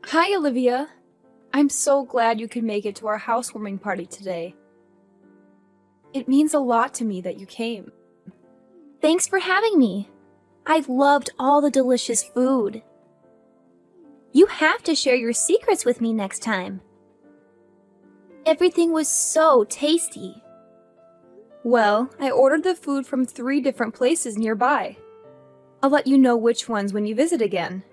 Hi, Olivia. I'm so glad you could make it to our housewarming party today. It means a lot to me that you came. Thanks for having me. I loved all the delicious food. You have to share your secrets with me next time. Everything was so tasty. Well, I ordered the food from 3 different places nearby. I'll let you know which ones when you visit again.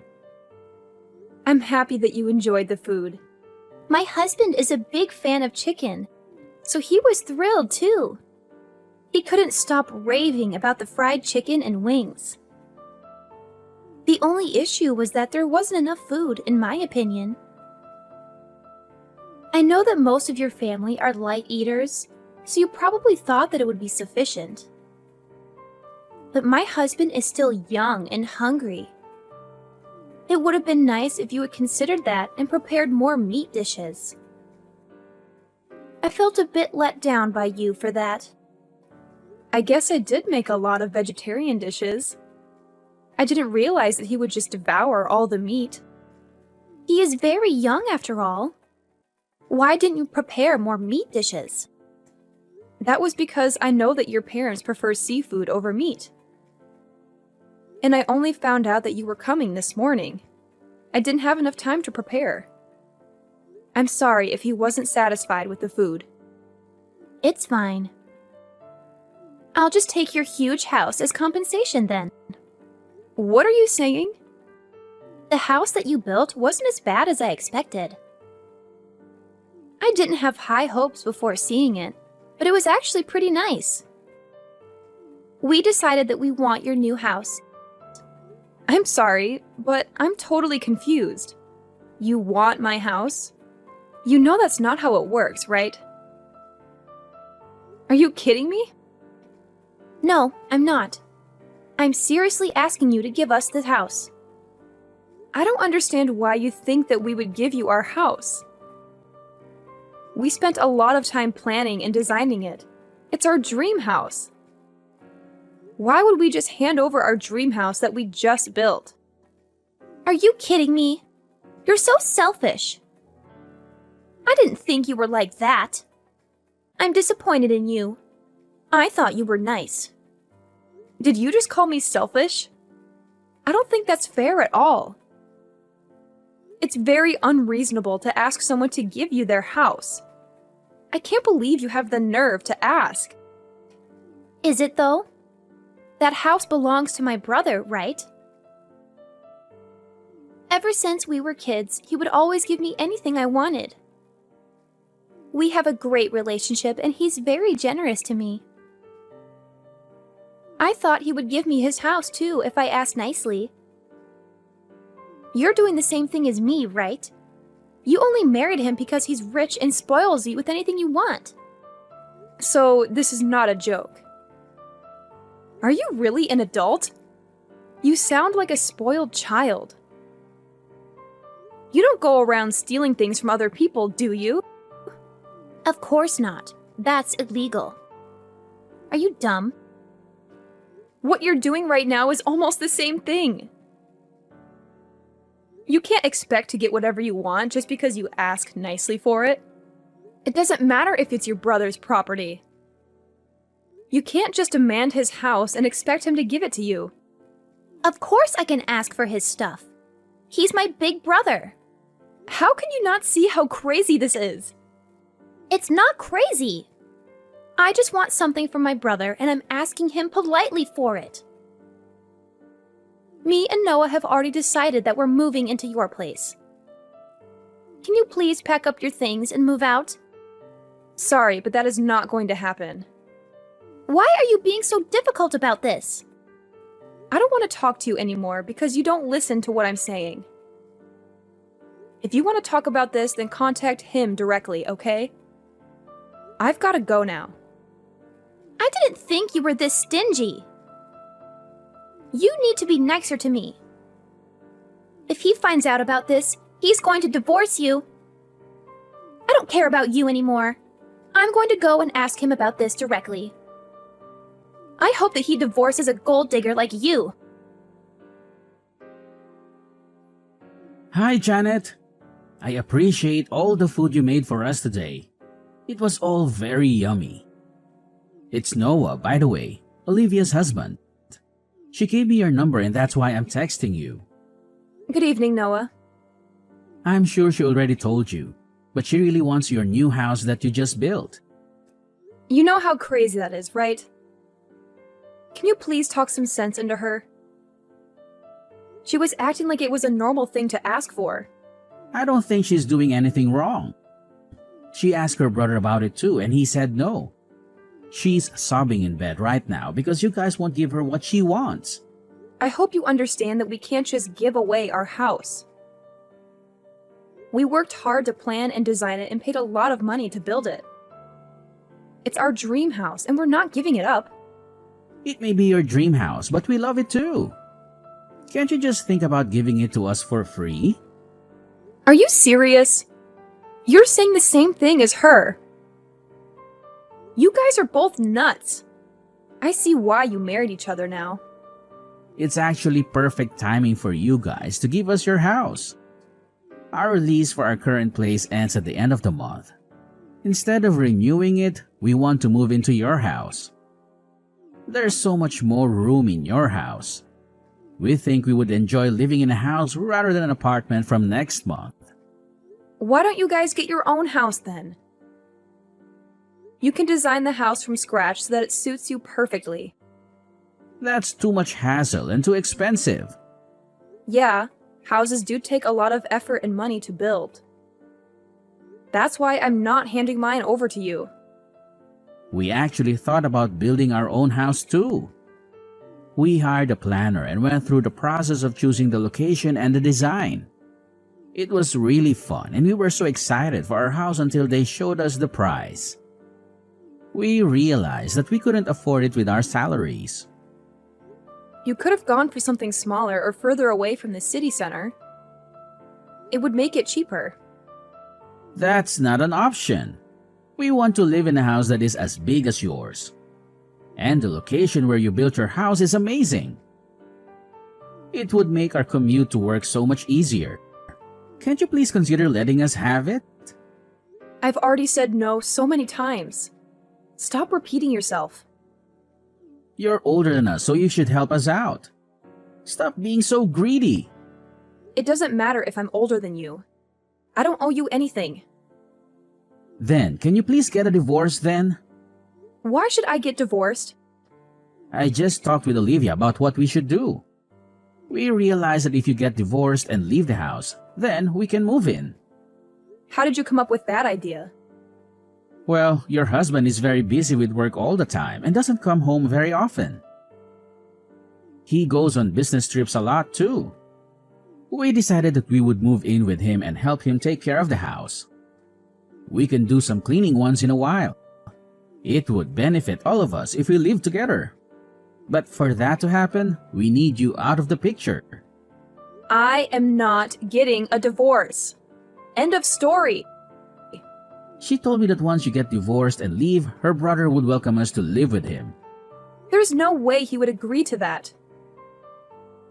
I'm happy that you enjoyed the food. My husband is a big fan of chicken, so he was thrilled too. He couldn't stop raving about the fried chicken and wings. The only issue was that there wasn't enough food, in my opinion. I know that most of your family are light eaters, so you probably thought that it would be sufficient. But my husband is still young and hungry. It would have been nice if you had considered that and prepared more meat dishes. I felt a bit let down by you for that. I guess I did make a lot of vegetarian dishes. I didn't realize that he would just devour all the meat. He is very young after all. Why didn't you prepare more meat dishes? That was because I know that your parents prefer seafood over meat. And I only found out that you were coming this morning. I didn't have enough time to prepare. I'm sorry if he wasn't satisfied with the food. It's fine. I'll just take your huge house as compensation then. What are you saying? The house that you built wasn't as bad as I expected. I didn't have high hopes before seeing it, but it was actually pretty nice. We decided that we want your new house. I'm sorry, but I'm totally confused. You want my house? You know that's not how it works, right? Are you kidding me? No, I'm not. I'm seriously asking you to give us the house. I don't understand why you think that we would give you our house. We spent a lot of time planning and designing it. It's our dream house. Why would we just hand over our dream house that we just built? Are you kidding me? You're so selfish. I didn't think you were like that. I'm disappointed in you. I thought you were nice. Did you just call me selfish? I don't think that's fair at all. It's very unreasonable to ask someone to give you their house. I can't believe you have the nerve to ask. Is it though? That house belongs to my brother, right? Ever since we were kids, he would always give me anything I wanted. We have a great relationship and he's very generous to me. I thought he would give me his house too if I asked nicely. You're doing the same thing as me, right? You only married him because he's rich and spoils you with anything you want. So this is not a joke. Are you really an adult? You sound like a spoiled child. You don't go around stealing things from other people, do you? Of course not. That's illegal. Are you dumb? What you're doing right now is almost the same thing. You can't expect to get whatever you want just because you ask nicely for it. It doesn't matter if it's your brother's property. You can't just demand his house and expect him to give it to you. Of course I can ask for his stuff. He's my big brother. How can you not see how crazy this is? It's not crazy. I just want something from my brother and I'm asking him politely for it. Me and Noah have already decided that we're moving into your place. Can you please pack up your things and move out? Sorry, but that is not going to happen. Why are you being so difficult about this? I don't want to talk to you anymore because you don't listen to what I'm saying. If you want to talk about this, then contact him directly, okay? I've got to go now. I didn't think you were this stingy. You need to be nicer to me. If he finds out about this, he's going to divorce you. I don't care about you anymore. I'm going to go and ask him about this directly. I hope that he divorces a gold digger like you. Hi, Janet. I appreciate all the food you made for us today. It was all very yummy. It's Noah, by the way, Olivia's husband. She gave me your number and that's why I'm texting you. Good evening, Noah. I'm sure she already told you, but she really wants your new house that you just built. You know how crazy that is, right? Can you please talk some sense into her? She was acting like it was a normal thing to ask for. I don't think she's doing anything wrong. She asked her brother about it too, and he said no. She's sobbing in bed right now because you guys won't give her what she wants. I hope you understand that we can't just give away our house. We worked hard to plan and design it and paid a lot of money to build it. It's our dream house, and we're not giving it up. It may be your dream house, but we love it too. Can't you just think about giving it to us for free? Are you serious? You're saying the same thing as her. You guys are both nuts. I see why you married each other now. It's actually perfect timing for you guys to give us your house. Our lease for our current place ends at the end of the month. Instead of renewing it, we want to move into your house. There's so much more room in your house. We think we would enjoy living in a house rather than an apartment from next month. Why don't you guys get your own house then? You can design the house from scratch so that it suits you perfectly. That's too much hassle and too expensive. Yeah, houses do take a lot of effort and money to build. That's why I'm not handing mine over to you. We actually thought about building our own house too. We hired a planner and went through the process of choosing the location and the design. It was really fun and we were so excited for our house until they showed us the price. We realized that we couldn't afford it with our salaries. You could have gone for something smaller or further away from the city center. It would make it cheaper. That's not an option. We want to live in a house that is as big as yours. And the location where you built your house is amazing. It would make our commute to work so much easier. Can't you please consider letting us have it? I've already said no so many times. Stop repeating yourself. You're older than us, so you should help us out. Stop being so greedy. It doesn't matter if I'm older than you. I don't owe you anything. Then, can you please get a divorce then? Why should I get divorced? I just talked with Olivia about what we should do. We realized that if you get divorced and leave the house, then we can move in. How did you come up with that idea? Well, your husband is very busy with work all the time and doesn't come home very often. He goes on business trips a lot too. We decided that we would move in with him and help him take care of the house. We can do some cleaning once in a while. It would benefit all of us if we live together. But for that to happen, we need you out of the picture. I am not getting a divorce. End of story. She told me that once you get divorced and leave, her brother would welcome us to live with him. There's no way he would agree to that.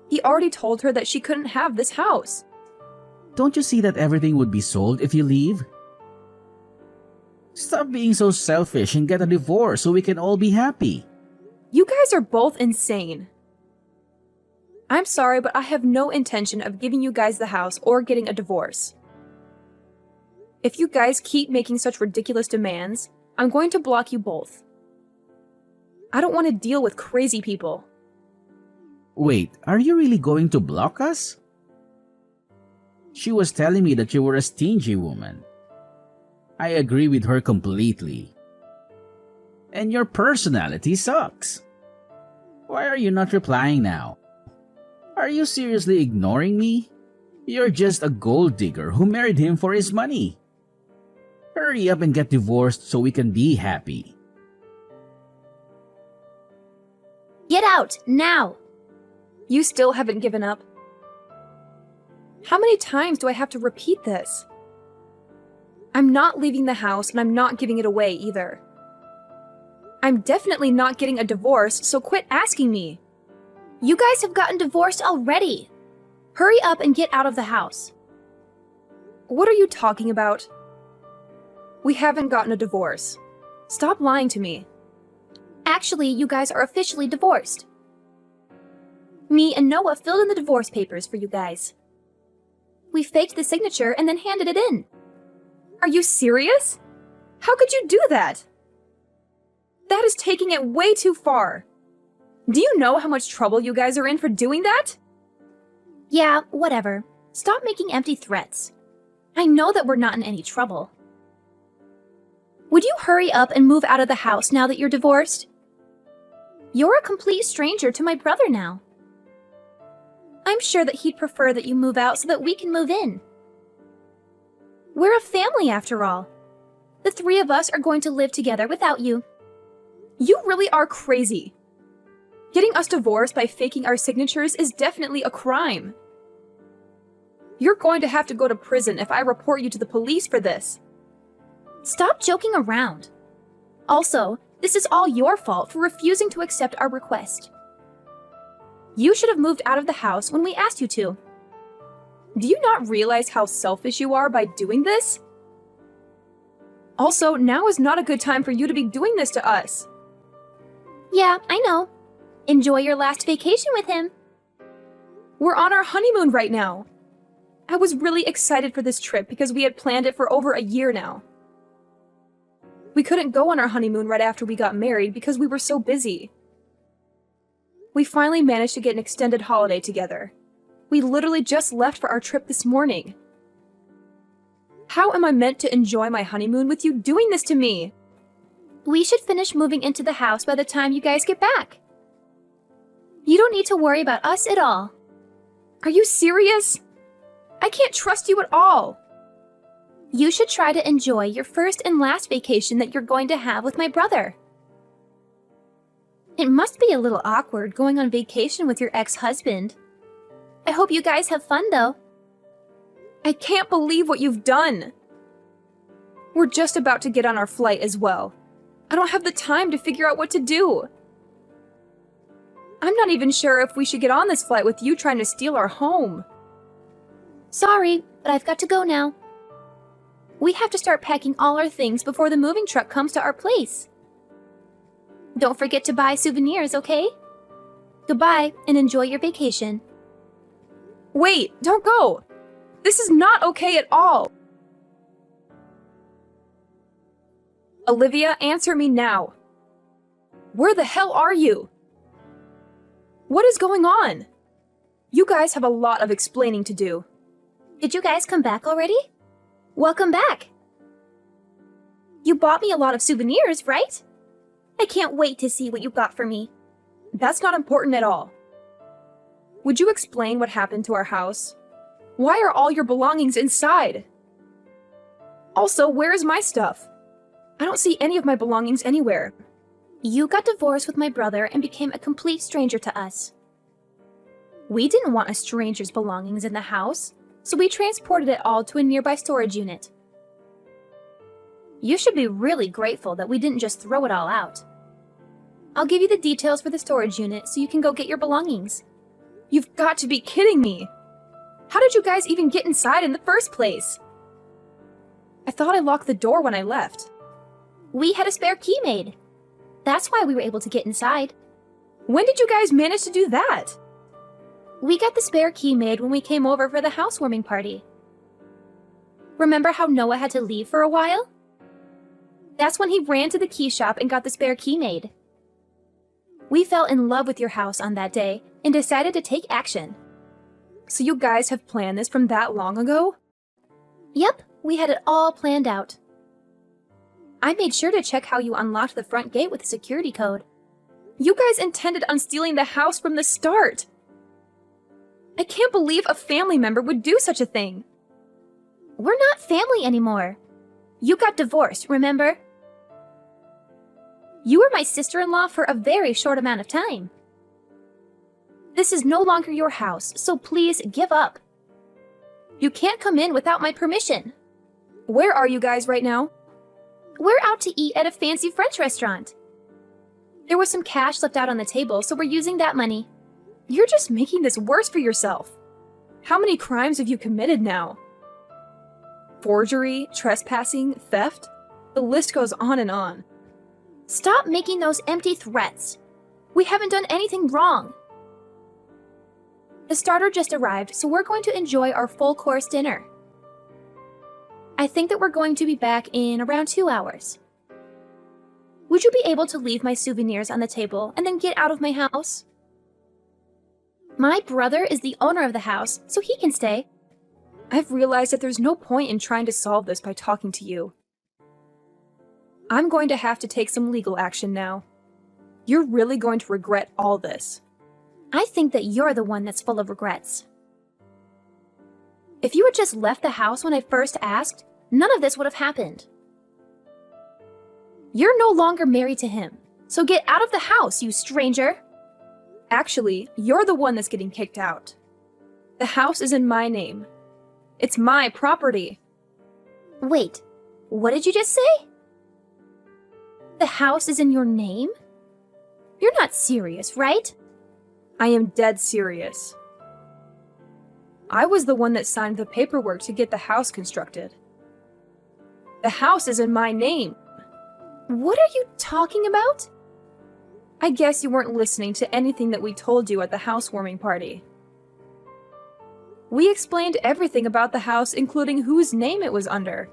He already told her that she couldn't have this house. Don't you see that everything would be sold if you leave? Stop being so selfish and get a divorce so we can all be happy. You guys are both insane. I'm sorry, but I have no intention of giving you guys the house or getting a divorce. If you guys keep making such ridiculous demands, I'm going to block you both. I don't want to deal with crazy people. Wait, are you really going to block us? She was telling me that you were a stingy woman. I agree with her completely. And your personality sucks. Why are you not replying now? Are you seriously ignoring me? You're just a gold digger who married him for his money. Hurry up and get divorced so we can be happy. Get out, now! You still haven't given up. How many times do I have to repeat this? I'm not leaving the house and I'm not giving it away either. I'm definitely not getting a divorce, so quit asking me. You guys have gotten divorced already. Hurry up and get out of the house. What are you talking about? We haven't gotten a divorce. Stop lying to me. Actually, you guys are officially divorced. Me and Noah filled in the divorce papers for you guys. We faked the signature and then handed it in. Are you serious? How could you do that? That is taking it way too far. Do you know how much trouble you guys are in for doing that? Yeah, whatever. Stop making empty threats. I know that we're not in any trouble. Would you hurry up and move out of the house now that you're divorced? You're a complete stranger to my brother now. I'm sure that he'd prefer that you move out so that we can move in. We're a family after all. The three of us are going to live together without you. You really are crazy. Getting us divorced by faking our signatures is definitely a crime. You're going to have to go to prison if I report you to the police for this. Stop joking around. Also, this is all your fault for refusing to accept our request. You should have moved out of the house when we asked you to. Do you not realize how selfish you are by doing this? Also, now is not a good time for you to be doing this to us. Yeah, I know. Enjoy your last vacation with him. We're on our honeymoon right now. I was really excited for this trip because we had planned it for over a year now. We couldn't go on our honeymoon right after we got married because we were so busy. We finally managed to get an extended holiday together. We literally just left for our trip this morning. How am I meant to enjoy my honeymoon with you doing this to me? We should finish moving into the house by the time you guys get back. You don't need to worry about us at all. Are you serious? I can't trust you at all. You should try to enjoy your first and last vacation that you're going to have with my brother. It must be a little awkward going on vacation with your ex-husband. I hope you guys have fun, though. I can't believe what you've done. We're just about to get on our flight as well. I don't have the time to figure out what to do. I'm not even sure if we should get on this flight with you trying to steal our home. Sorry, but I've got to go now. We have to start packing all our things before the moving truck comes to our place. Don't forget to buy souvenirs, okay? Goodbye, and enjoy your vacation. Wait, don't go! This is not okay at all! Olivia, answer me now. Where the hell are you? What is going on? You guys have a lot of explaining to do. Did you guys come back already? Welcome back. You bought me a lot of souvenirs, right? I can't wait to see what you got for me. That's not important at all. Would you explain what happened to our house? Why are all your belongings inside? Also, where is my stuff? I don't see any of my belongings anywhere. You got divorced with my brother and became a complete stranger to us. We didn't want a stranger's belongings in the house, so we transported it all to a nearby storage unit. You should be really grateful that we didn't just throw it all out. I'll give you the details for the storage unit so you can go get your belongings. You've got to be kidding me! How did you guys even get inside in the first place? I thought I locked the door when I left. We had a spare key made. That's why we were able to get inside. When did you guys manage to do that? We got the spare key made when we came over for the housewarming party. Remember how Noah had to leave for a while? That's when he ran to the key shop and got the spare key made. We fell in love with your house on that day and decided to take action. So you guys have planned this from that long ago? Yep, we had it all planned out. I made sure to check how you unlocked the front gate with a security code. You guys intended on stealing the house from the start! I can't believe a family member would do such a thing. We're not family anymore. You got divorced, remember? You were my sister-in-law for a very short amount of time. This is no longer your house, so please give up. You can't come in without my permission. Where are you guys right now? We're out to eat at a fancy French restaurant. There was some cash left out on the table, so we're using that money. You're just making this worse for yourself. How many crimes have you committed now? forgery, trespassing, theft. The list goes on and on. Stop making those empty threats. We haven't done anything wrong. The starter just arrived, so we're going to enjoy our full-course dinner. I think that we're going to be back in around 2 hours. Would you be able to leave my souvenirs on the table and then get out of my house? My brother is the owner of the house, so he can stay. I've realized that there's no point in trying to solve this by talking to you. I'm going to have to take some legal action now. You're really going to regret all this. I think that you're the one that's full of regrets. If you had just left the house when I first asked, none of this would have happened. You're no longer married to him, so get out of the house, you stranger! Actually, you're the one that's getting kicked out. The house is in my name. It's my property. Wait, what did you just say? The house is in your name? You're not serious, right? I am dead serious. I was the one that signed the paperwork to get the house constructed. The house is in my name. What are you talking about? I guess you weren't listening to anything that we told you at the housewarming party. We explained everything about the house, including whose name it was under.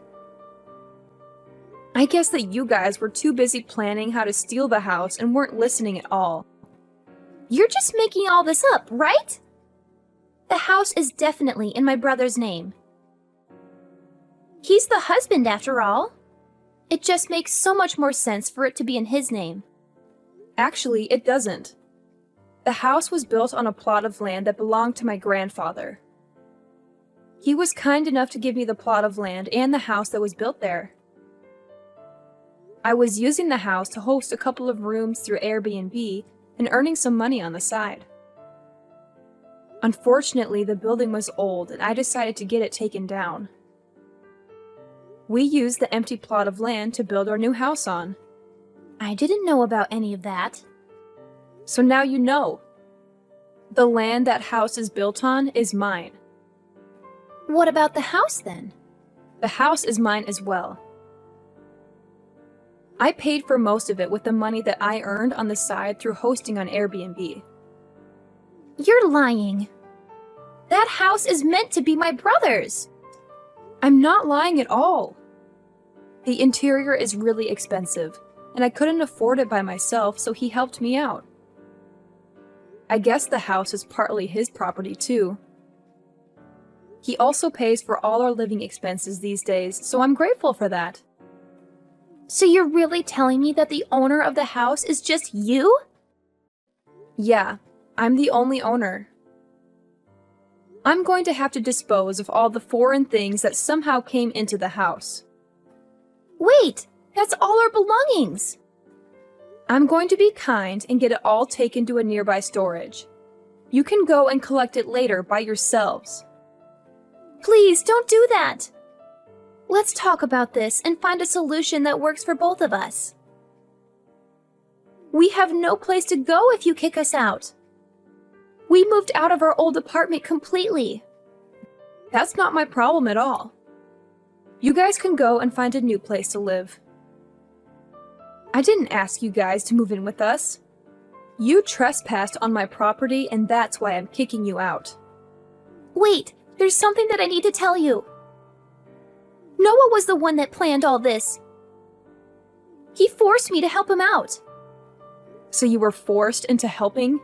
I guess that you guys were too busy planning how to steal the house and weren't listening at all. You're just making all this up, right? The house is definitely in my brother's name. He's the husband, after all. It just makes so much more sense for it to be in his name. Actually, it doesn't. The house was built on a plot of land that belonged to my grandfather. He was kind enough to give me the plot of land and the house that was built there. I was using the house to host a couple of rooms through Airbnb and earning some money on the side. Unfortunately, the building was old and I decided to get it taken down. We used the empty plot of land to build our new house on. I didn't know about any of that. So now you know. The land that house is built on is mine. What about the house then? The house is mine as well. I paid for most of it with the money that I earned on the side through hosting on Airbnb. You're lying. That house is meant to be my brother's. I'm not lying at all. The interior is really expensive, and I couldn't afford it by myself, so he helped me out. I guess the house is partly his property too. He also pays for all our living expenses these days, so I'm grateful for that. So you're really telling me that the owner of the house is just you? Yeah, I'm the only owner. I'm going to have to dispose of all the foreign things that somehow came into the house. Wait, that's all our belongings. I'm going to be kind and get it all taken to a nearby storage. You can go and collect it later by yourselves. Please don't do that. Let's talk about this and find a solution that works for both of us. We have no place to go if you kick us out. We moved out of our old apartment completely. That's not my problem at all. You guys can go and find a new place to live. I didn't ask you guys to move in with us. You trespassed on my property, and that's why I'm kicking you out. Wait, there's something that I need to tell you. Noah was the one that planned all this. He forced me to help him out. So you were forced into helping?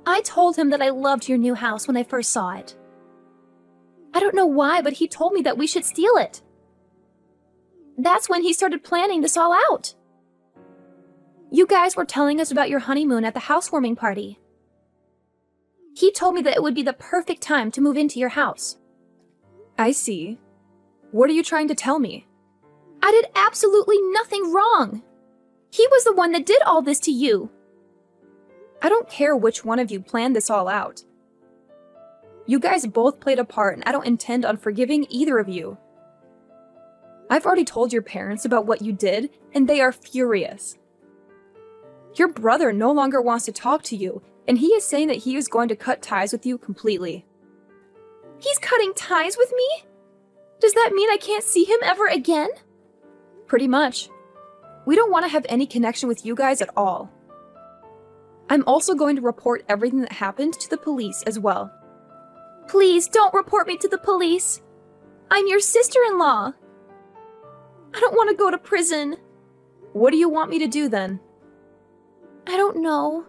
I told him that I loved your new house when I first saw it. I don't know why, but he told me that we should steal it. That's when he started planning this all out. You guys were telling us about your honeymoon at the housewarming party. He told me that it would be the perfect time to move into your house. I see. What are you trying to tell me? I did absolutely nothing wrong. He was the one that did all this to you. I don't care which one of you planned this all out. You guys both played a part, and I don't intend on forgiving either of you. I've already told your parents about what you did, and they are furious. Your brother no longer wants to talk to you, and he is saying that he is going to cut ties with you completely. He's cutting ties with me? Does that mean I can't see him ever again? Pretty much. We don't want to have any connection with you guys at all. I'm also going to report everything that happened to the police as well. Please don't report me to the police. I'm your sister-in-law. I don't want to go to prison. What do you want me to do then? I don't know.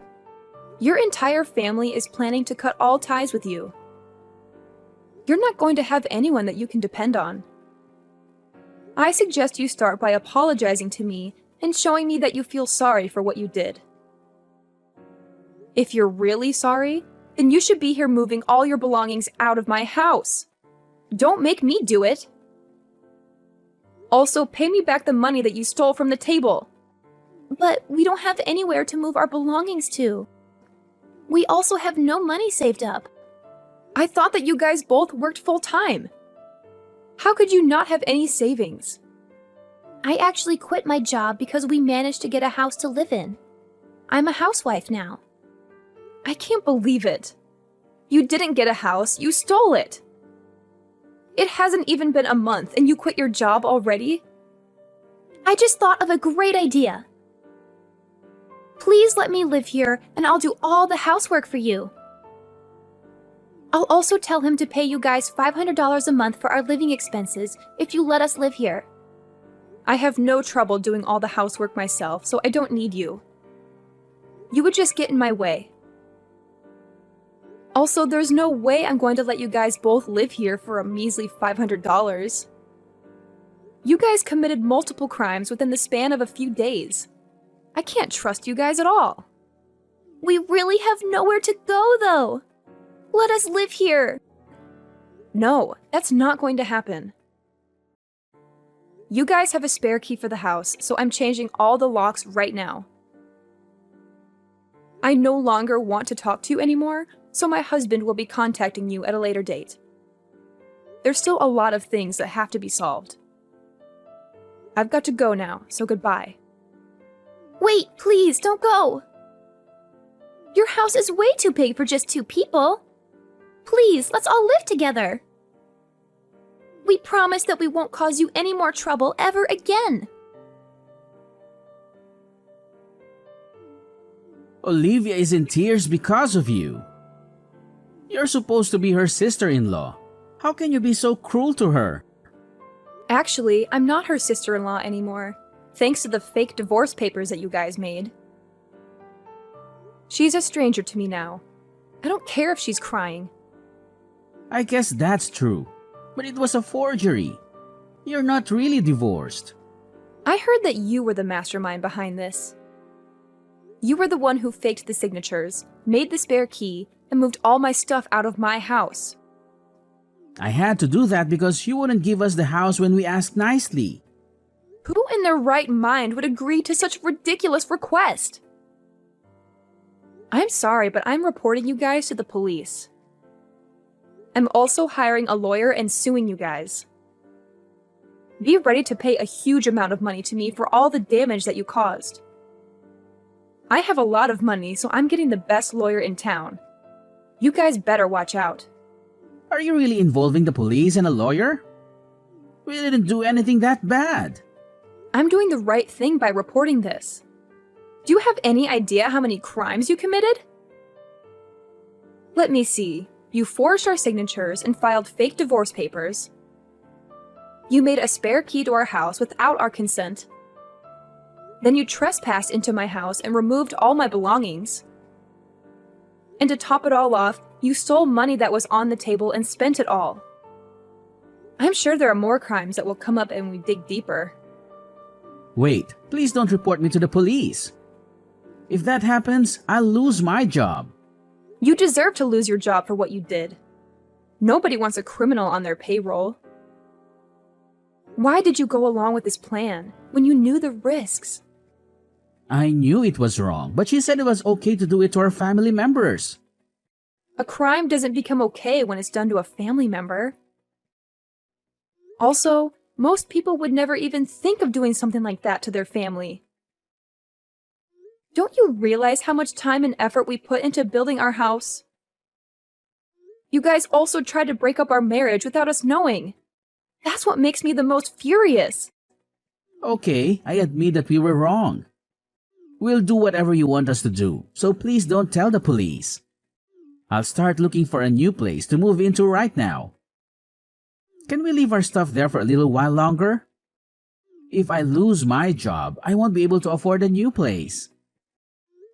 Your entire family is planning to cut all ties with you. You're not going to have anyone that you can depend on. I suggest you start by apologizing to me and showing me that you feel sorry for what you did. If you're really sorry, then you should be here moving all your belongings out of my house. Don't make me do it. Also, pay me back the money that you stole from the table. But we don't have anywhere to move our belongings to. We also have no money saved up. I thought that you guys both worked full-time. How could you not have any savings? I actually quit my job because we managed to get a house to live in. I'm a housewife now. I can't believe it. You didn't get a house, you stole it. It hasn't even been a month and you quit your job already? I just thought of a great idea. Please let me live here and I'll do all the housework for you. I'll also tell him to pay you guys $500 a month for our living expenses if you let us live here. I have no trouble doing all the housework myself, so I don't need you. You would just get in my way. Also, there's no way I'm going to let you guys both live here for a measly $500. You guys committed multiple crimes within the span of a few days. I can't trust you guys at all. We really have nowhere to go, though. Let us live here. No, that's not going to happen. You guys have a spare key for the house, so I'm changing all the locks right now. I no longer want to talk to you anymore, so my husband will be contacting you at a later date. There's still a lot of things that have to be solved. I've got to go now, so goodbye. Wait, please, don't go. Your house is way too big for just 2 people. Please, let's all live together. We promise that we won't cause you any more trouble ever again. Olivia is in tears because of you. You're supposed to be her sister-in-law. How can you be so cruel to her? Actually, I'm not her sister-in-law anymore, thanks to the fake divorce papers that you guys made. She's a stranger to me now. I don't care if she's crying. I guess that's true, but it was a forgery. You're not really divorced. I heard that you were the mastermind behind this. You were the one who faked the signatures, made the spare key, and moved all my stuff out of my house. I had to do that because you wouldn't give us the house when we asked nicely. Who in their right mind would agree to such a ridiculous request? I'm sorry, but I'm reporting you guys to the police. I'm also hiring a lawyer and suing you guys. Be ready to pay a huge amount of money to me for all the damage that you caused. I have a lot of money, so I'm getting the best lawyer in town. You guys better watch out. Are you really involving the police and a lawyer? We didn't do anything that bad. I'm doing the right thing by reporting this. Do you have any idea how many crimes you committed? Let me see. You forged our signatures and filed fake divorce papers. You made a spare key to our house without our consent. Then you trespassed into my house and removed all my belongings. And to top it all off, you stole money that was on the table and spent it all. I'm sure there are more crimes that will come up when we dig deeper. Wait, please don't report me to the police. If that happens, I'll lose my job. You deserve to lose your job for what you did. Nobody wants a criminal on their payroll. Why did you go along with this plan when you knew the risks? I knew it was wrong, but she said it was okay to do it to our family members. A crime doesn't become okay when it's done to a family member. Also, most people would never even think of doing something like that to their family. Don't you realize how much time and effort we put into building our house? You guys also tried to break up our marriage without us knowing. That's what makes me the most furious. Okay, I admit that we were wrong. We'll do whatever you want us to do, so please don't tell the police. I'll start looking for a new place to move into right now. Can we leave our stuff there for a little while longer? If I lose my job, I won't be able to afford a new place.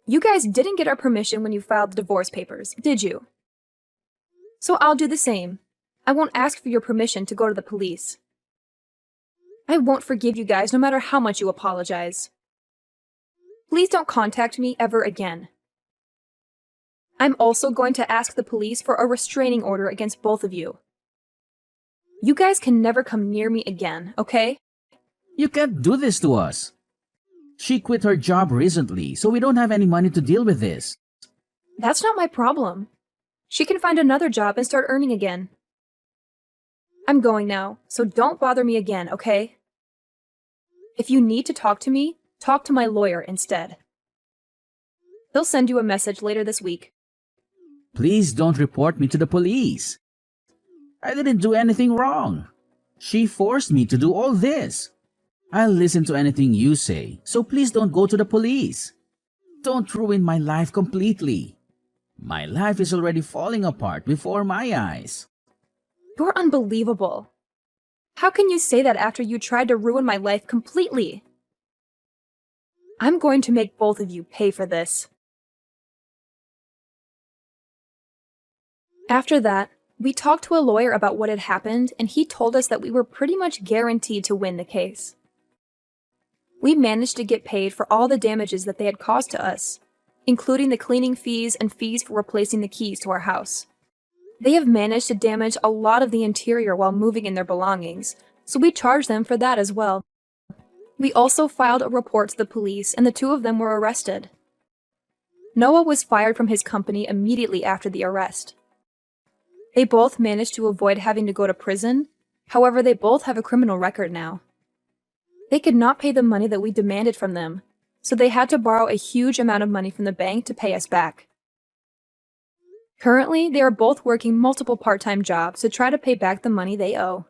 You guys didn't get our permission when you filed the divorce papers, did you? So I'll do the same. I won't ask for your permission to go to the police. I won't forgive you guys no matter how much you apologize. Please don't contact me ever again. I'm also going to ask the police for a restraining order against both of you. You guys can never come near me again, okay? You can't do this to us. She quit her job recently, so we don't have any money to deal with this. That's not my problem. She can find another job and start earning again. I'm going now, so don't bother me again, okay? If you need to talk to me, talk to my lawyer instead. He'll send you a message later this week. Please don't report me to the police. I didn't do anything wrong. She forced me to do all this. I'll listen to anything you say, so please don't go to the police. Don't ruin my life completely. My life is already falling apart before my eyes. You're unbelievable. How can you say that after you tried to ruin my life completely? I'm going to make both of you pay for this. After that, we talked to a lawyer about what had happened, and he told us that we were pretty much guaranteed to win the case. We managed to get paid for all the damages that they had caused to us, including the cleaning fees and fees for replacing the keys to our house. They have managed to damage a lot of the interior while moving in their belongings, so we charged them for that as well. We also filed a report to the police, and the two of them were arrested. Noah was fired from his company immediately after the arrest. They both managed to avoid having to go to prison, however, they both have a criminal record now. They could not pay the money that we demanded from them, so they had to borrow a huge amount of money from the bank to pay us back. Currently, they are both working multiple part-time jobs to try to pay back the money they owe.